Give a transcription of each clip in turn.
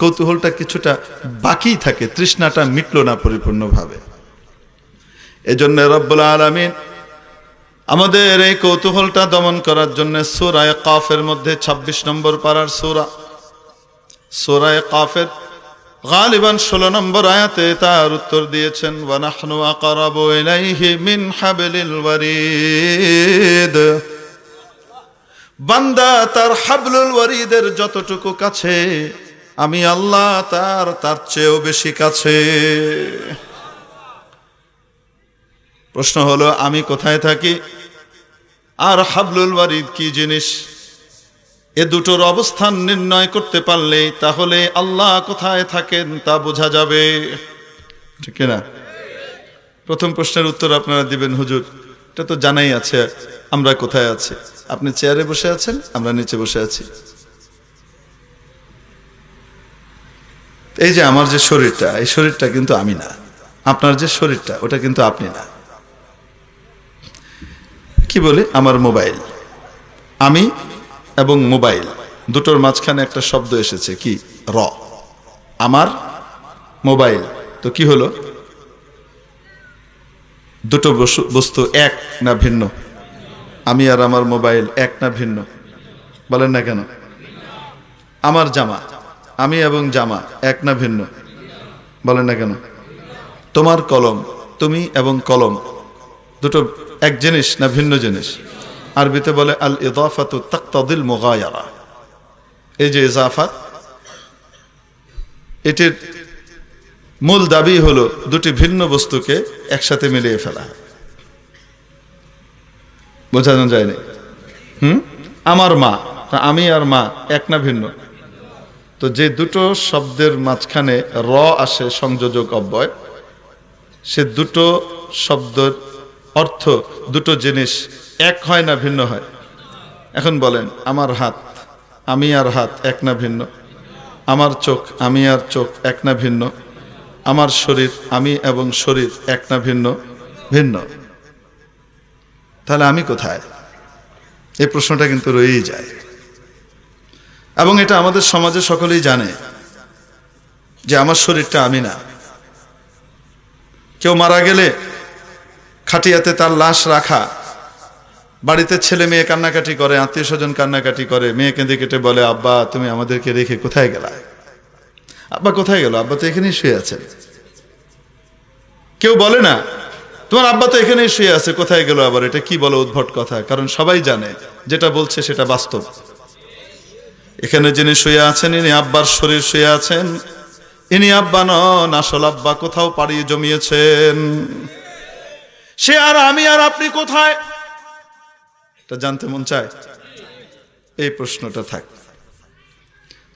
কৌতূহলটা কিছুটা বাকি থাকে, তৃষ্ণাটা মিটলো না পরিপূর্ণভাবে। এজন্য রব্বুল আলামিন আমাদের এই কৌতূহলটা দমন করার জন্য সূরা কাফের মধ্যে ২৬ নম্বর পারার সূরা কাফের গালিবান ১৬ নম্বর আয়াতে তার উত্তর দিয়েছেন, ওয়া নাহনু আকরাবু ইলাইহি মিন হাবলিল ওয়ারিদ। বান্দা তার হাবলুল ওয়ারিদের যতটুকু কাছে, আমি আল্লাহ তার চেয়েও বেশি কাছে। প্রশ্ন হলো, আমি কোথায় থাকি আর হাবলুল ওয়ারিদ কি জিনিস? এ দুটোর অবস্থান নির্ণয় করতে পারলেই তাহলে আল্লাহ কোথায় থাকেন তা বোঝা যাবে, ঠিক না? প্রথম প্রশ্নের উত্তর আপনারা দিবেন, হুজুর এটা তো জানাই আছে আমরা কোথায় আছি। আপনি চেয়ারে বসে আছেন, আমরা নিচে বসে আছি। এই যে আমার যে শরীরটা, এই শরীরটা কিন্তু আমি না। আপনার যে শরীরটা, ওটা কিন্তু আপনি না। কি বলে, আমার মোবাইল, আমি এবং মোবাইল দুটোর মাঝখানে একটা শব্দ এসেছে, কি? র। আমার মোবাইল, তো কি হলো? দুটো বস্তু এক না ভিন্ন? আমি আর আমার মোবাইল এক না ভিন্ন? বলেন না কেন? আমার জামা, আমি এবং জামা এক না ভিন্ন? বলেন না কেন? তোমার কলম, তুমি এবং কলম দুটো এক জিনিস না ভিন্ন জিনিস? আরবিতে বলে আল ইদাফাতু তাকতাদিল মুগায়ারা। এই যে ইজাফাত, এটির মূল দাবি হলো দুটি ভিন্ন বস্তুকে একসাথে মিলিয়ে ফেলা। বোঝানো যায়নি? আমার মা, আমি আর মা এক না ভিন্ন? তো যে দুটো শব্দের মাঝখানে র আসে সংযোজক অব্যয়, সে দুটো শব্দের অর্থ দুটো জিনিস এক হয় না ভিন্ন হয়? এখন বলেন, আমার হাত, আমি আর হাত এক না ভিন্ন? আমার চোখ, আমি আর চোখ এক না ভিন্ন? আমার শরীর, আমি এবং শরীর এক না ভিন্ন? ভিন্ন। তাহলে আমি কোথায়? এই প্রশ্নটা কিন্তু রয়েই যায়। এবং এটা আমাদের সমাজে সকলেই জানে যে আমার শরীরটা আমি না। কেউ মারা গেলে খাটিয়াতে তার লাশ রাখা, বাড়িতে ছেলে মেয়ে কান্নাকাটি করে, আত্মীয় স্বজন কান্নাকাটি করে, মেয়ে কেঁদে কেটে বলে, আব্বা তুমি আমাদেরকে রেখে কোথায় গেলা? আব্বা কোথায় গেল? আব্বা তো এখানেই শুয়ে আছেন। কেউ বলে না, তোমার আব্বা তো এখানেই শুয়ে আছে, কোথায় গেল আবার? এটা কি বলো উদ্ভট কথা? কারণ সবাই জানে যেটা বলছে সেটা বাস্তব। এখানে যিনি শুয়ে আছেন, ইনি আব্বার শরীর শুয়ে আছেন, ইনি আব্বা নন, আসল আব্বা কোথাও পাড়ি জমিয়েছেন। সে আর আমি আর আপনি কোথায়? এটা জানতে মন চায়? এই প্রশ্নটা থাক।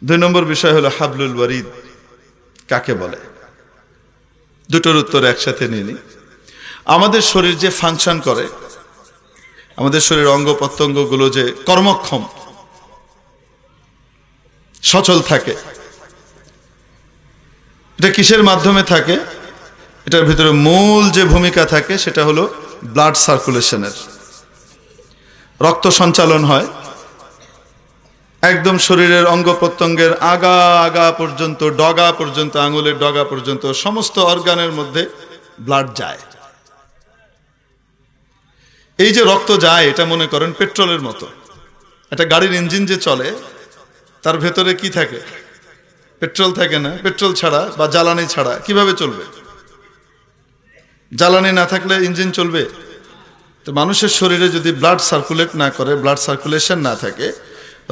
২ নম্বর বিষয় হলো হাবলুল ওয়ারিদ কাকে বলে? দুটোর উত্তর একসাথে নিয়ে নিই। আমাদের শরীর যে ফাংশন করে, আমাদের শরীর অঙ্গ প্রত্যঙ্গগুলো যে কর্মক্ষম, সচল থাকে, এটা কিসের মাধ্যমে থাকে? এটার ভিতরে মূল যে ভূমিকা থাকে সেটা হলো ব্লাড সার্কুলেশনের। রক্ত সঞ্চালন হয় একদম শরীরের অঙ্গ প্রত্যঙ্গের আগা পর্যন্ত, ডগা পর্যন্ত, আঙুলের ডগা পর্যন্ত সমস্ত অর্গানের মধ্যে ব্লাড যায়। এই যে রক্ত যায়, এটা মনে করেন পেট্রোলের মতো। একটা গাড়ির ইঞ্জিন যে চলে, তার ভেতরে কি থাকে? পেট্রোল থাকে না? পেট্রোল ছাড়া বা জ্বালানি ছাড়া কিভাবে চলবে? জ্বালানি না থাকলে ইঞ্জিন চলবে? তো মানুষের শরীরে যদি ব্লাড সার্কুলেট না করে, ব্লাড সার্কুলেশন না থাকে,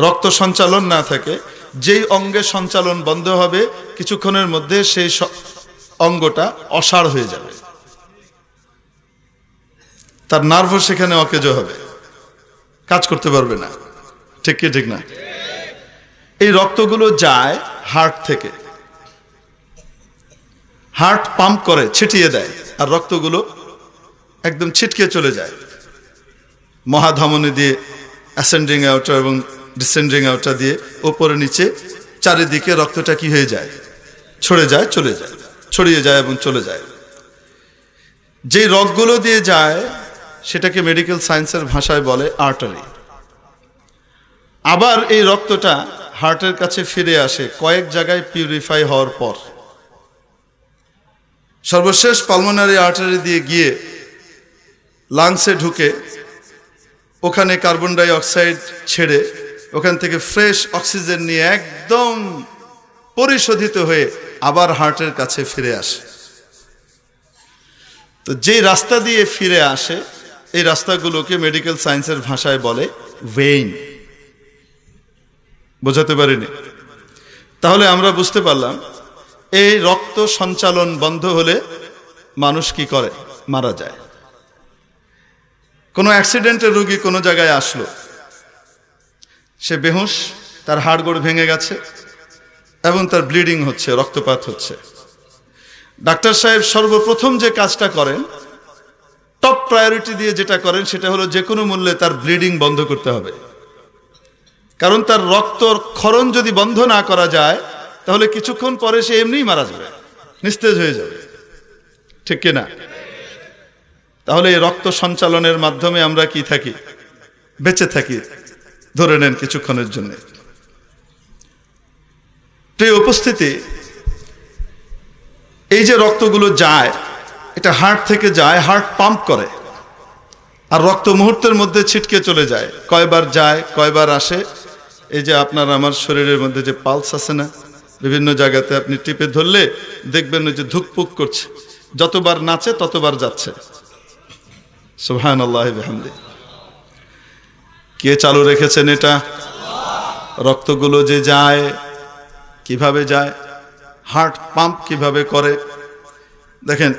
রক্ত সঞ্চালন না থাকে, যেই অঙ্গে সঞ্চালন বন্ধ হবে কিছুক্ষণের মধ্যে সেই অঙ্গটা অসাড় হয়ে যাবে, তার নার্ভও সেখানে অকেজ হবে, কাজ করতে পারবে না। ঠিক কি ঠিক না? এই রক্তগুলো যায় হার্ট থেকে, হার্ট পাম্প করে, ছিটিয়ে দেয়, আর রক্তগুলো একদম ছিটকে চলে যায় মহাধমনী দিয়ে, অ্যাসেন্ডিং আউটার এবং ডিসেন্ডিং আউটার দিয়ে ওপরে নিচে চারিদিকে রক্তটা কি হয়ে যায়? ছড়ে যায়, চলে যায়, ছড়িয়ে যায় এবং চলে যায়। যেই রগগুলো দিয়ে যায় সেটাকে মেডিকেল সায়েন্সের ভাষায় বলে আর্টারি। আবার এই রক্তটা হার্টের কাছে ফিরে আসে কয়েক জায়গায় পিউরিফাই হওয়ার পর। সর্বশেষ পালমোনারি আর্টারি দিয়ে গিয়ে লাংসে ঢুকে ওখানে কার্বন ডাই অক্সাইড ছেড়ে ওখান থেকে ফ্রেশ অক্সিজেন নিয়ে একদম পরিশোধিত হয়ে আবার হার্টের কাছে ফিরে আসে। তো যে রাস্তা দিয়ে ফিরে আসে এই রাস্তাগুলোকে মেডিকেল সায়েন্সের ভাষায় বলে ভেইন। বোঝাতে পারিনি? তাহলে আমরা বুঝতে পারলাম এই রক্ত সঞ্চালন বন্ধ হলে মানুষ কি করে? মারা যায়। কোনো অ্যাক্সিডেন্টের রোগী কোনো জায়গায় আসলো, সে বেহুশ, তার হাড়গোড় ভেঙে গেছে এবং তার ব্লিডিং হচ্ছে, রক্তপাত হচ্ছে। ডাক্তার সাহেব সর্বপ্রথম যে কাজটা করেন, টপ প্রায়োরিটি দিয়ে যেটা করেন, সেটা হলো যে কোনো মূল্যে তার ব্লিডিং বন্ধ করতে হবে। কারণ তার রক্ত ক্ষরণ যদি বন্ধ না করা যায় তাহলে কিছুক্ষণ পরে সে এমনিই মারা যাবে, নিস্তেজ হয়ে যাবে। ঠিক কিনা? তাহলে এই রক্ত সঞ্চালনের মাধ্যমে আমরা কি থাকি? বেঁচে থাকি, ধরে নেন কিছুক্ষণের জন্য। প্রিয় উপস্থিতি, এই যে রক্তগুলো যায়, এটা হার্ট থেকে যায়, হার্ট পাম্প করে, আর রক্ত মুহূর্তের মধ্যে ছিটকে চলে যায়। কয়বার যায়, কয়বার আসে? এই যে আপনার আমার শরীরের মধ্যে যে পালস আছে না, বিভিন্ন জায়গাতে আপনি টিপে ধরলে দেখবেন যে ধুকপুক করছে, যতবার নাচে ততবার যাচ্ছে। সুবহানাল্লাহি বিহামদি। কে চালু রেখেছেন এটা? রক্তগুলো যে যায়, কিভাবে যায়, হার্ট পাম্প কিভাবে করে? দেখেন,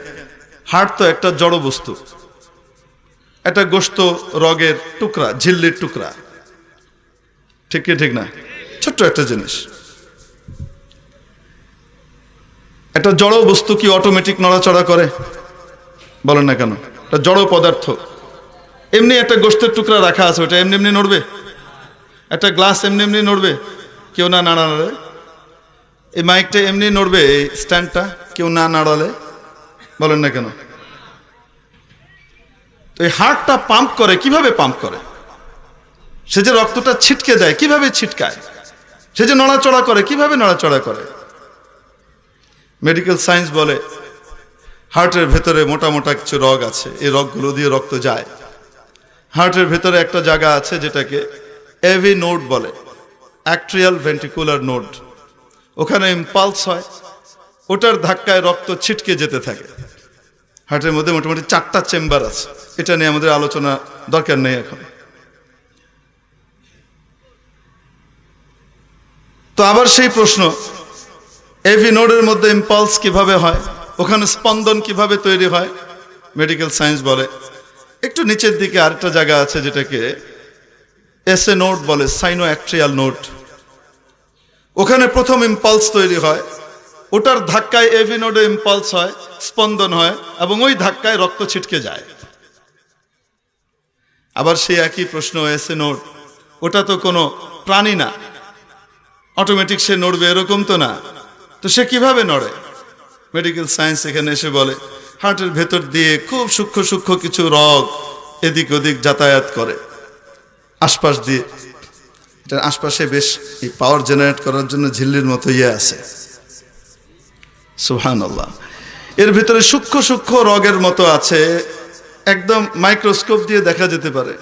হার্ট তো একটা জড় বস্তু, একটা গোশত রগের টুকরা, ঝিল্লির টুকরা। ঠিক কি ঠিক না? ছোট্ট একটা জিনিস। একটা জড় বস্তু কি অটোমেটিক নড়াচড়া করে? বলেন না কেন? একটা জড় পদার্থ। এমনি একটা গোশতের টুকরা রাখা আছে, ওটা এমনি এমনি নড়বে? একটা গ্লাস এমনি এমনি নড়বে? কেউ না নাড়ালে? এই মাইকটা এমনি নড়বে? এই স্ট্যান্ডটা কেউ না নাড়ালে? বলেন না কেন? তো এই হার্টটা পাম্প করে, কিভাবে পাম্প করে? সে যে রক্তটা ছিটকে দেয়, কিভাবে ছিটকায়? সে যে নড়াচড়া করে, কিভাবে নড়াচড়া করে? মেডিকেল সায়েন্স বলে হার্টের ভেতরে মোটা মোটা কিছু রগ আছে, এই রগগুলো দিয়ে রক্ত যায়। হার্টের ভেতরে একটা জায়গা আছে যেটাকে এভি নোড বলে, অ্যাট্রিয়াল ভেন্ট্রিকুলার নোড। ওখানে ইম্পালস হয়, ওটার ধাক্কায় রক্ত ছিটকে যেতে থাকে। হার্টের মধ্যে মোটামুটি 4টা চেম্বার আছে, এটা নিয়ে আমাদের আলোচনা দরকার নেই এখন। তো আবার সেই প্রশ্ন, এভি নোডের মধ্যে ইম্পালস কিভাবে হয়, ওখানে স্পন্দন কিভাবে তৈরি হয়? মেডিকেল সায়েন্স বলে একটু নিচের দিকে আরেকটা জায়গা আছে যেটাকে এসএ নোড বলে, সাইনো অ্যাট্রিয়াল নোড। ওখানে প্রথম ইম্পালস তৈরি হয়, ওটার ধাক্কায় এভি নোডে ইম্পালস হয়, স্পন্দন হয়, এবং ওই ধাক্কায় রক্ত ছিটকে যায়। আবার সেই একই প্রশ্ন, এসএ নোড, ওটা তো কোনো প্রাণী না, অটোমেটিক সে নড়বে এরকম তো না, তো সে কিভাবে নড়ে? মেডিকেল সায়েন্স এখানে এসে বলে হার্টের ভেতর দিয়ে খুব সূক্ষ্ম সূক্ষ্ম কিছু রগ এদিক ওদিক যাতায়াত করে আশপাশ দিয়ে। এটার আশপাশে বেশ এই পাওয়ার জেনারেট করার জন্য ঝিল্লির মতো আছে। সুবহানাল্লাহ। এর ভিতরে সূক্ষ্ম সূক্ষ্ম রগের মতো আছে, একদম মাইক্রোস্কোপ দিয়ে দেখা যেতে পারে।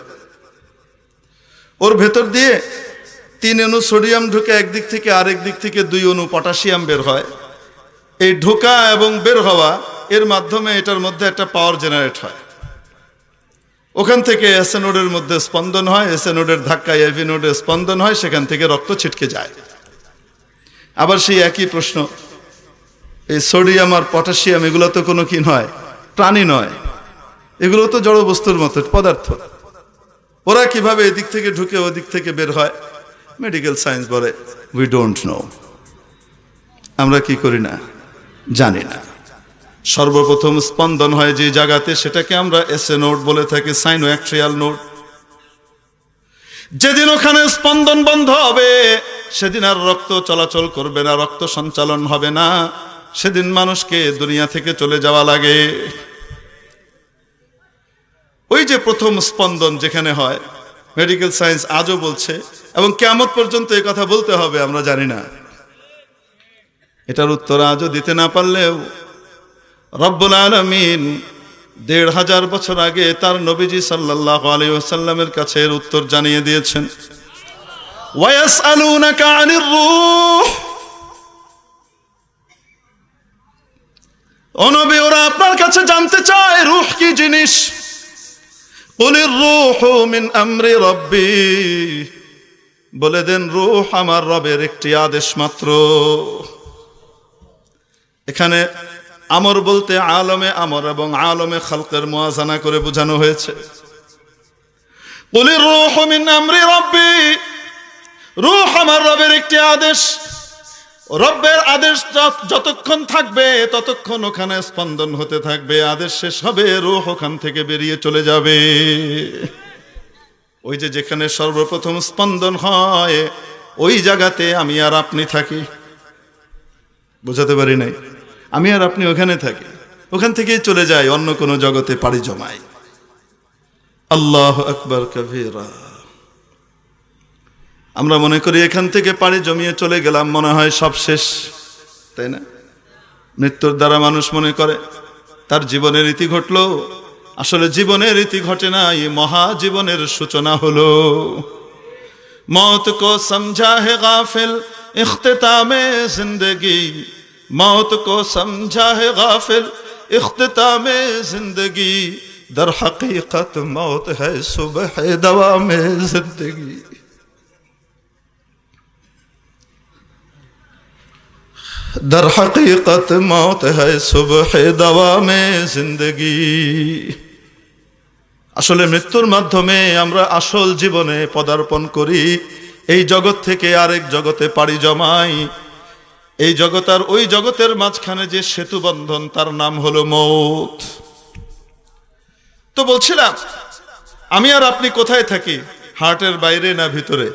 ওর ভেতর দিয়ে 3 অণু সোডিয়াম ঢুকে একদিক থেকে আরেক দিক থেকে 2 অণু পটাশিয়াম বের হয়। এই ঢোকা এবং বের হওয়া এর মাধ্যমে এটার মধ্যে একটা পাওয়ার জেনারেট হয়। ওখান থেকে এসএ নোডের মধ্যে স্পন্দন হয়, এসএ নোডের ধাক্কায় এভি নোডে স্পন্দন হয়, সেখান থেকে রক্ত ছিটকে যায়। আবার সেই একই প্রশ্ন, এই সোডিয়াম আর পটাশিয়াম এগুলো তো কোনো কি নয়, প্রাণী নয়, এগুলো তো জড় বস্তুর মতো পদার্থ। ওরা কিভাবে এদিক থেকে ঢুকে ওদিক থেকে বের হয়? মেডিকেল সায়েন্স বলে উই ডোন্ট নো, আমরা কি করি না, জানি না। সর্বপ্রথম স্পন্দন হয় যে জায়গাতে, সেটাকে আমরা এসএ নোড বলে থাকি, সাইনো অ্যাট্রিয়াল নোড। যেদিন ওখানে স্পন্দন বন্ধ হবে সেদিন আর রক্ত চলাচল করবে না, রক্ত সঞ্চালন হবে না, সেদিন মানুষকে দুনিয়া থেকে চলে যাওয়া লাগে। ওই যে প্রথম স্পন্দন যেখানে হয়, মেডিকেল সায়েন্স আজও বলছে, এবং কিয়ামত পর্যন্ত এই কথা বলতে হবে, আমরা জানি না। এটার উত্তর আজও দিতে না পারলেও রব্বুল আলামিন ১৫০০ বছর আগে তার নবীজি সাল্লাল্লাহু আলাইহি ওয়াসাল্লামের কাছে এর উত্তর জানিয়ে দিয়েছেন। ওয়ায়াসআলুনাকা আনির রূহ, ও নবী, ওরা আপনার কাছে জানতে চায় রূহ কি জিনিস। কুলির রূহু মিন আমরি রাব্বি, বলে দেন রূহ আমার রবের একটি আদেশ মাত্র। এখানে আমর বলতে আলমে আমর এবং আলমে খালকের মুয়াজানা করে বোঝানো হয়েছে। কুলির রূহু মিন আমরি রাব্বি, রূহ আমার রবের একটি আদেশ। রব্বের আদেশ যতক্ষণ থাকবে ততক্ষণ ওখানে স্পন্দন হতে থাকবে, আদেশ শেষ হবে রূহ ওখান থেকে বেরিয়ে চলে যাবে। ওই যে যেখানে সর্বপ্রথম স্পন্দন হয় ওই জায়গাতে আমি আর আপনি থাকি। বোঝাতে পারি নাই? আমি আর আপনি ওখানে থাকি, ওখান থেকেই চলে যাই অন্য কোনো জগতে পাড়ি জমাই। আল্লাহু আকবার কাবীরা। আমরা মনে করি এখান থেকে পাড়ি জমিয়ে চলে গেলাম, মনে হয় সব শেষ, তাই না? মৃত্যুর দ্বারা মানুষ মনে করে তার জীবনের ইতি ঘটলো। আসলে জীবনের ইতি ঘটে না, এই মহাজীবনের সূচনা হলো। মौत को समझा है गाफिल इख्तितामे जिंदगी, मौत को समझा है गाफिल इख्तितामे जिंदगी, दर हकीकत मौत है सुबह दवा में जिंदगी। दर हकीकत मौत है सुबह दवा में जिंदगी। আসলে মৃত্যুর মাধ্যমে আমরা আসল জীবনে পদার্পণ করি, এই জগৎ থেকে আরেক জগতে পাড়ি জমাই। এই জগৎ আর ওই জগতের মাঝখানে যে সেতু বন্ধন, তার নাম হলো মৌত। তো বলছিলাম আমি আর আপনি কোথায় থাকি, হার্টের বাইরে না ভিতরে?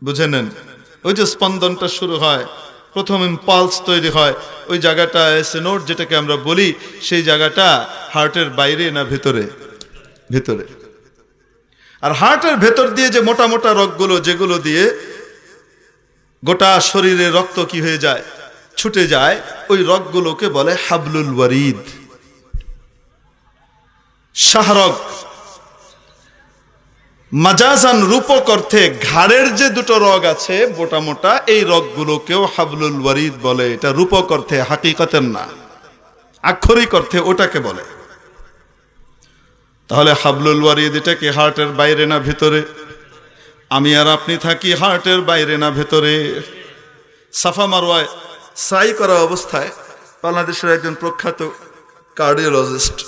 বুঝে নেন, ওই যে স্পন্দনটা শুরু হয়, প্রথম ইম্পালস তৈরি হয়, ওই জায়গাটা এসনোড যেটাকে আমরা বলি, সেই জায়গাটা হার্টের বাইরে না ভিতরে? ভিতরে। আর হার্টের ভেতর দিয়ে যে মোটা মোটা রগগুলো, যেগুলো দিয়ে গোটা শরীরে রক্ত কি হয়ে যায়, ছুটে যায়, ওই রগগুলোকে বলে হাবলুল ওয়ারিদ, শাহরগ। মাজাজান রূপক অর্থে ঘাড়ের যে দুটো রগ আছে মোটা মোটা, এই রগগুলোকেও হাবলুল ওয়ারিদ বলে। এটা রূপক অর্থে, হাকিকতের না, আক্ষরিক অর্থে ওটাকে বলে। তাহলে হাবলুল ওয়ারিদ এটা কি হার্টের বাইরে না ভিতরে? আমি আর আপনি থাকি হার্টের বাইরে না ভেতরে? সাফা মারওয়ায় সাই করা অবস্থায় বাংলাদেশের একজন প্রখ্যাত কার্ডিওলজিস্ট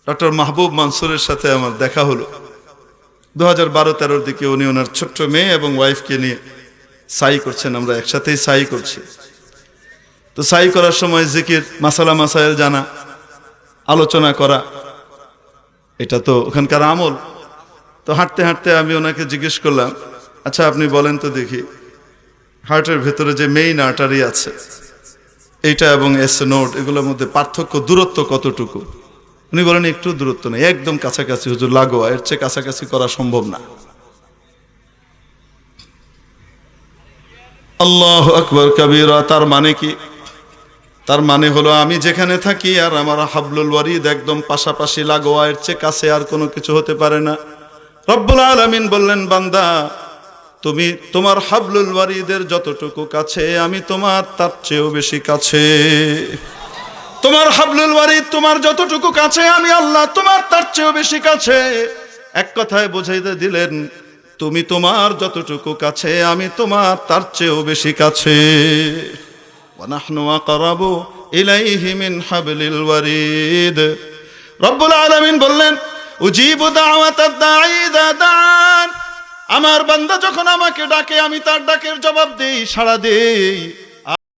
ডক্টর মাহবুব মানসুরের সাথে আমার দেখা হলো। 2012-13 দিকে উনি ওনার ছোট্ট মেয়ে এবং ওয়াইফকে নিয়ে সাই করছেন, আমরা একসাথেই সাই করছি। তো সাই করার সময় জিকির, মাসালা মাসাইল জানা, আলোচনা করা, এটা তো ওখানকার আমল। তো হাঁটতে হাঁটতে আমি ওনাকে জিজ্ঞেস করলাম, আচ্ছা আপনি বলেন তো দেখি, হার্টের ভেতরে যে মেইন আর্টারি আছে এইটা এবং এসনোড, এগুলোর মধ্যে পার্থক্য, দূরত্ব কতটুকু? উনি বলেন একটু দূরত্ব নেই, একদম কাছাকাছি হুজুর, লাগোয়া, এর চেয়ে কাছাকাছি করা সম্ভব না। আল্লাহু আকবার কাবীরা। তার মানে কি? তার মানে হলো আমি যেখানে থাকি আর আমার হাবলুল ওয়ারিদ একদম পাশাপাশি, লাগোয়া, এর চেয়ে কাছে আর কোনো কিছু হতে পারে না। রব্বুল আলামিন বললেন, বান্দা তুমি তোমার হাবলুল ওয়ারিদের যতটুকু কাছে, আমি তোমার তার চেয়েও বেশি কাছে। তোমার হাবলুল ওয়ারিদ তোমার যতটুকু কাছে, আমি আল্লাহ তোমার তার চেয়েও বেশি কাছে। এক কথায় বুঝাইতে দিলেন, তুমি তোমার যতটুকু কাছে, আমি তোমার তার চেয়েও বেশি কাছে। ওয়ানাহনু আকরাবু ইলাইহি মিন হাবলিল ওয়ারিদ। রব্বুল আলামিন বললেন, উজিবু দাওয়াতাদ দাঈ ইযা দাআন। আমার বান্দা যখন আমাকে ডাকে, আমি তার ডাকের জবাব দেই, সাড়া দেই।